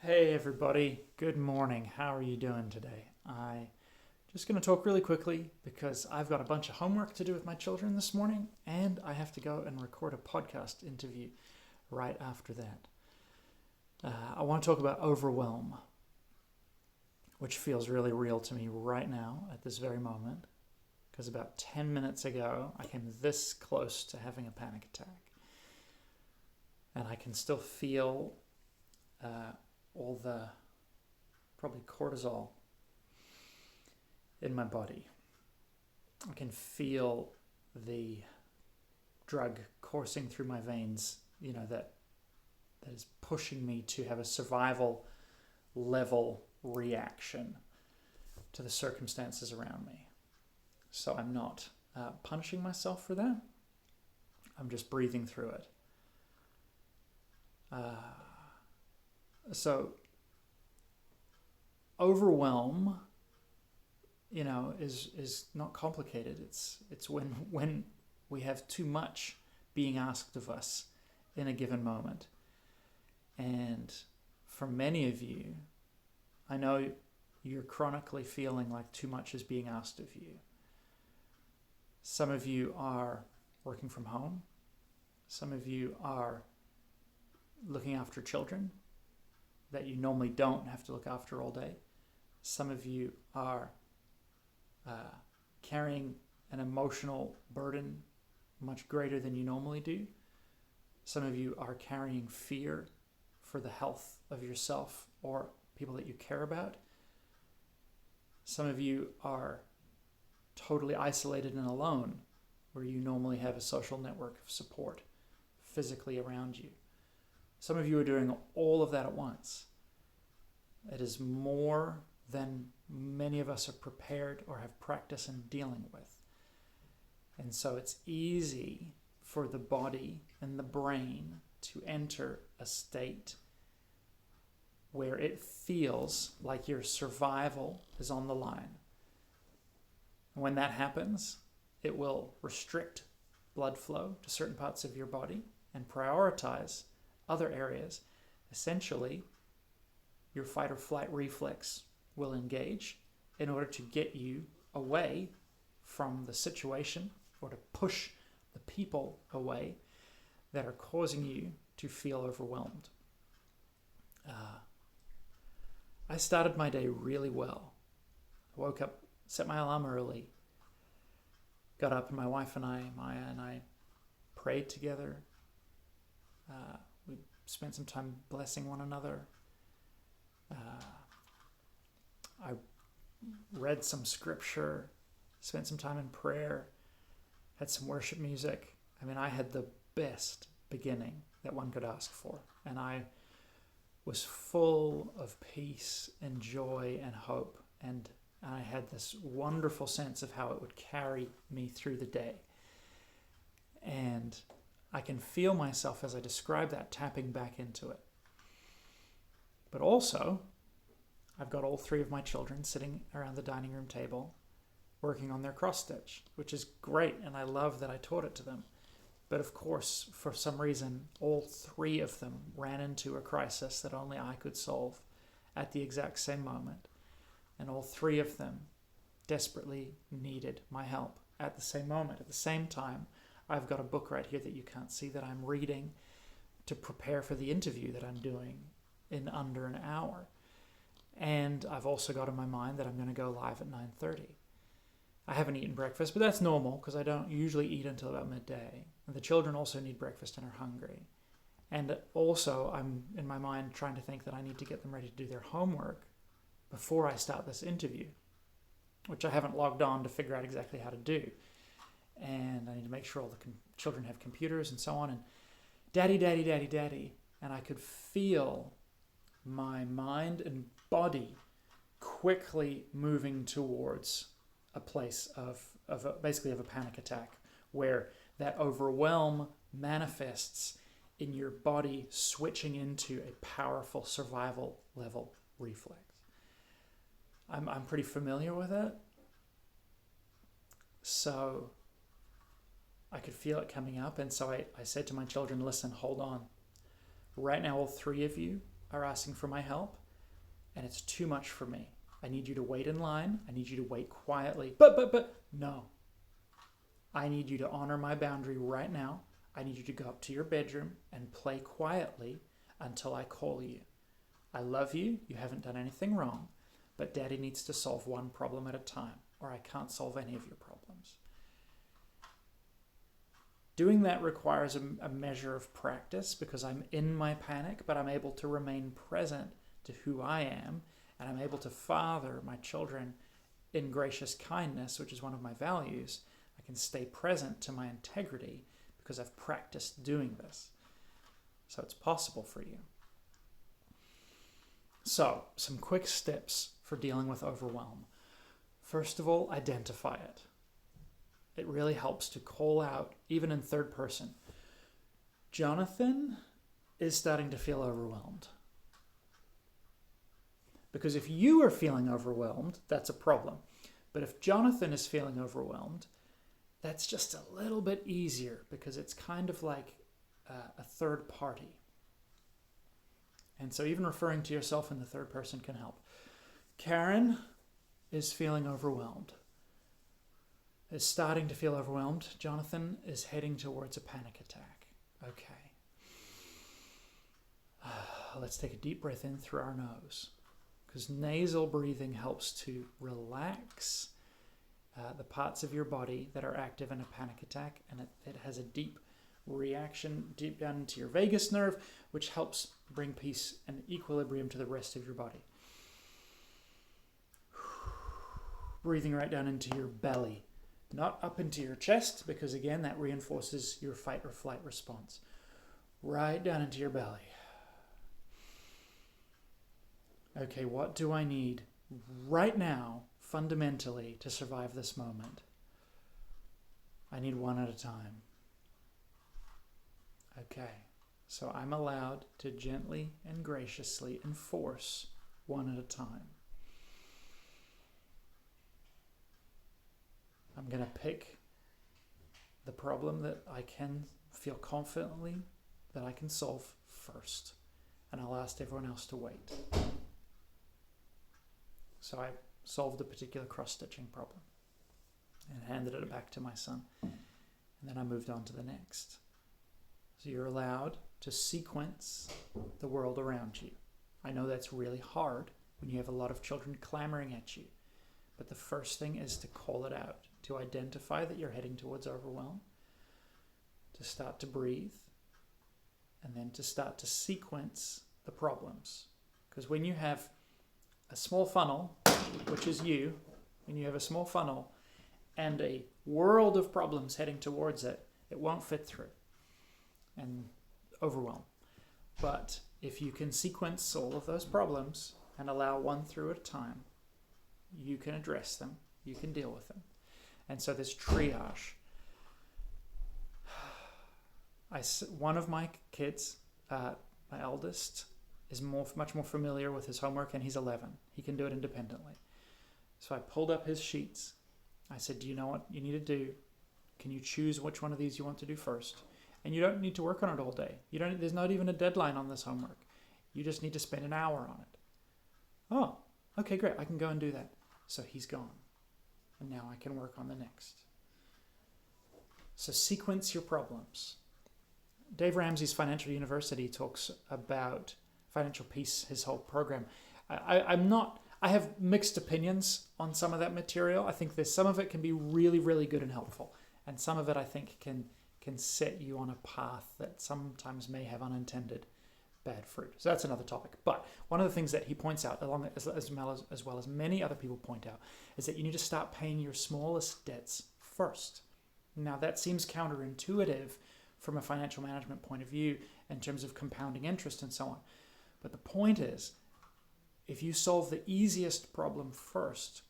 Hey everybody, good morning. How are you doing today? I just going to talk really quickly because I've got a bunch of homework to do with my children this morning and I have to go and record a podcast interview right after that. I want to talk about overwhelm, which feels really real to me right now at this very moment because about 10 minutes ago I came this close to having a panic attack and I can still feel all the probably cortisol in my body. I can feel the drug coursing through my veins, that is pushing me to have a survival level reaction to the circumstances around me. So I'm not punishing myself for that. I'm just breathing through it. So overwhelm, is not complicated. It's when we have too much being asked of us in a given moment. And for many of you, I know you're chronically feeling like too much is being asked of you. Some of you are working from home. Some of you are looking after children that you normally don't have to look after all day. Some of you are carrying an emotional burden much greater than you normally do. Some of you are carrying fear for the health of yourself or people that you care about. Some of you are totally isolated and alone, where you normally have a social network of support physically around you. Some of you are doing all of that at once. It is more than many of us are prepared or have practice in dealing with. And so it's easy for the body and the brain to enter a state where it feels like your survival is on the line. And when that happens, it will restrict blood flow to certain parts of your body and prioritize other areas. Essentially, your fight or flight reflex will engage in order to get you away from the situation or to push the people away that are causing you to feel overwhelmed. I started my day really well. I woke up, set my alarm early, got up, and my wife and I, Maya and I, prayed together. We spent some time blessing one another. I read some scripture, spent some time in prayer, had some worship music. I had the best beginning that one could ask for. And I was full of peace and joy and hope. And I had this wonderful sense of how it would carry me through the day. And I can feel myself as I describe that tapping back into it. But also, I've got all three of my children sitting around the dining room table working on their cross stitch, which is great, and I love that I taught it to them. But of course, for some reason, all three of them ran into a crisis that only I could solve at the exact same moment. And all three of them desperately needed my help at the same moment. At the same time, I've got a book right here that you can't see that I'm reading to prepare for the interview that I'm doing in under an hour. And I've also got in my mind that I'm going to go live at 9:30. I haven't eaten breakfast, but that's normal because I don't usually eat until about midday. And the children also need breakfast and are hungry. And also I'm in my mind trying to think that I need to get them ready to do their homework before I start this interview, which I haven't logged on to figure out exactly how to do. And I need to make sure all the children have computers and so on. And daddy, daddy, daddy, daddy. And I could feel my mind and body quickly moving towards a place of a panic attack, where that overwhelm manifests in your body switching into a powerful survival level reflex. I'm pretty familiar with it. So I could feel it coming up. And so I said to my children, listen, hold on. Right now, all three of you are asking for my help, and it's too much for me. I need you to wait in line. I need you to wait quietly. But, no. I need you to honor my boundary right now. I need you to go up to your bedroom and play quietly until I call you. I love you. You haven't done anything wrong. But Daddy needs to solve one problem at a time, or I can't solve any of your problems. Doing that requires a measure of practice because I'm in my panic, but I'm able to remain present to who I am, and I'm able to father my children in gracious kindness, which is one of my values. I can stay present to my integrity because I've practiced doing this. So it's possible for you. So, some quick steps for dealing with overwhelm. First of all, identify it. It really helps to call out, even in third person. Jonathan is starting to feel overwhelmed. Because if you are feeling overwhelmed, that's a problem. But if Jonathan is feeling overwhelmed, that's just a little bit easier because it's kind of like a third party. And so even referring to yourself in the third person can help. Karen is feeling overwhelmed. Is starting to feel overwhelmed. Jonathan is heading towards a panic attack. Okay. Let's take a deep breath in through our nose, because nasal breathing helps to relax the parts of your body that are active in a panic attack, and it has a deep reaction deep down into your vagus nerve, which helps bring peace and equilibrium to the rest of your body. Breathing right down into your belly. Not up into your chest, because again, that reinforces your fight or flight response. Right down into your belly. Okay, what do I need right now, fundamentally, to survive this moment? I need one at a time. Okay, so I'm allowed to gently and graciously enforce one at a time. I'm going to pick the problem that I can feel confidently that I can solve first, and I'll ask everyone else to wait. So I solved a particular cross-stitching problem and handed it back to my son, and then I moved on to the next. So you're allowed to sequence the world around you. I know that's really hard when you have a lot of children clamoring at you, but the first thing is to call it out, to identify that you're heading towards overwhelm, to start to breathe, and then to start to sequence the problems. Because when you have a small funnel, which is you, when you have a small funnel and a world of problems heading towards it, it won't fit through and overwhelm. But if you can sequence all of those problems and allow one through at a time, you can address them, you can deal with them. And so this triage. One of my kids, my eldest, is much more familiar with his homework, and he's 11. He can do it independently. So I pulled up his sheets. I said, do you know what you need to do? Can you choose which one of these you want to do first? And you don't need to work on it all day. There's not even a deadline on this homework. You just need to spend an hour on it. Oh, okay, great. I can go and do that. So he's gone. And now I can work on the next. So sequence your problems. Dave Ramsey's Financial University talks about financial peace, his whole program. I have mixed opinions on some of that material. I think there's some of it can be really, really good and helpful. And some of it I think can set you on a path that sometimes may have unintended bad fruit. So that's another topic. But one of the things that he points out, as well as many other people point out, is that you need to start paying your smallest debts first. Now that seems counterintuitive from a financial management point of view in terms of compounding interest and so on. But the point is, if you solve the easiest problem first,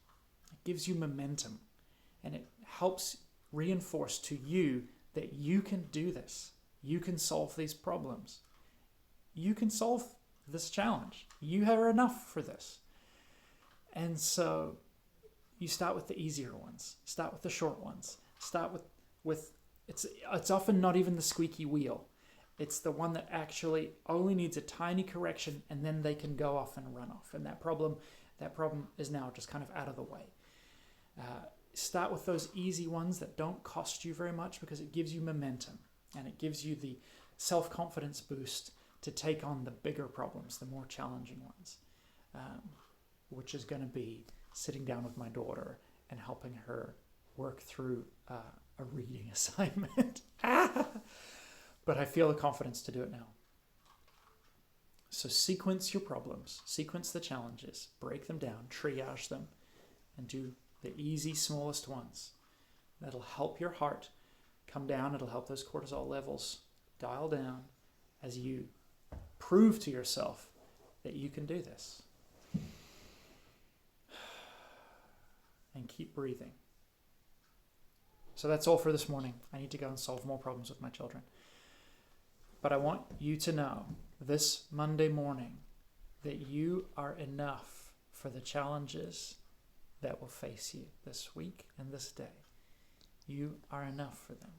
it gives you momentum and it helps reinforce to you that you can do this. You can solve these problems. You can solve this challenge. You are enough for this. And so you start with the easier ones. Start with the short ones. Start with it's often not even the squeaky wheel. It's the one that actually only needs a tiny correction, and then they can go off and run off. And that problem is now just kind of out of the way. Start with those easy ones that don't cost you very much, because it gives you momentum and it gives you the self-confidence boost to take on the bigger problems, the more challenging ones, which is going to be sitting down with my daughter and helping her work through a reading assignment. But I feel the confidence to do it now. So sequence your problems, sequence the challenges, break them down, triage them, and do the easy, smallest ones. That'll help your heart come down. It'll help those cortisol levels dial down as you prove to yourself that you can do this. And keep breathing. So that's all for this morning. I need to go and solve more problems with my children. But I want you to know this Monday morning that you are enough for the challenges that will face you this week and this day. You are enough for them.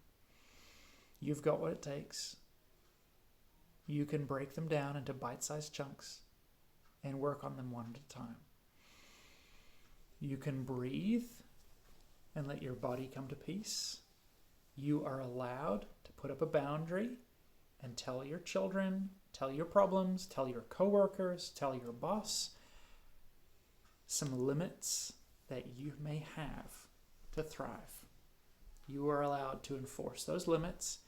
You've got what it takes. You can break them down into bite-sized chunks and work on them one at a time. You can breathe and let your body come to peace. You are allowed to put up a boundary and tell your children, tell your problems, tell your coworkers, tell your boss some limits that you may have to thrive. You are allowed to enforce those limits.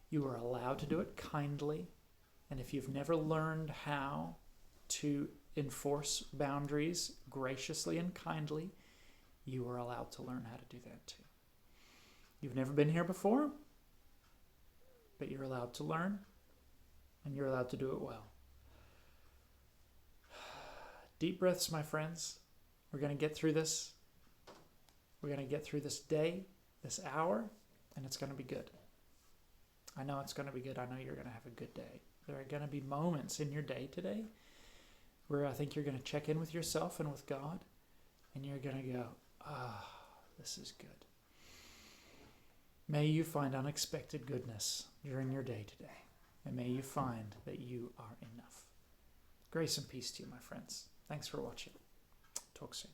You are allowed to do it kindly. And if you've never learned how to enforce boundaries graciously and kindly, you are allowed to learn how to do that too. You've never been here before, but you're allowed to learn, and you're allowed to do it well. Deep breaths, my friends. We're going to get through this. We're going to get through this day, this hour, and it's going to be good. I know it's going to be good. I know you're going to have a good day. There are going to be moments in your day today where I think you're going to check in with yourself and with God, and you're going to go, this is good. May you find unexpected goodness during your day today, and may you find that you are enough. Grace and peace to you, my friends. Thanks for watching. Talk soon.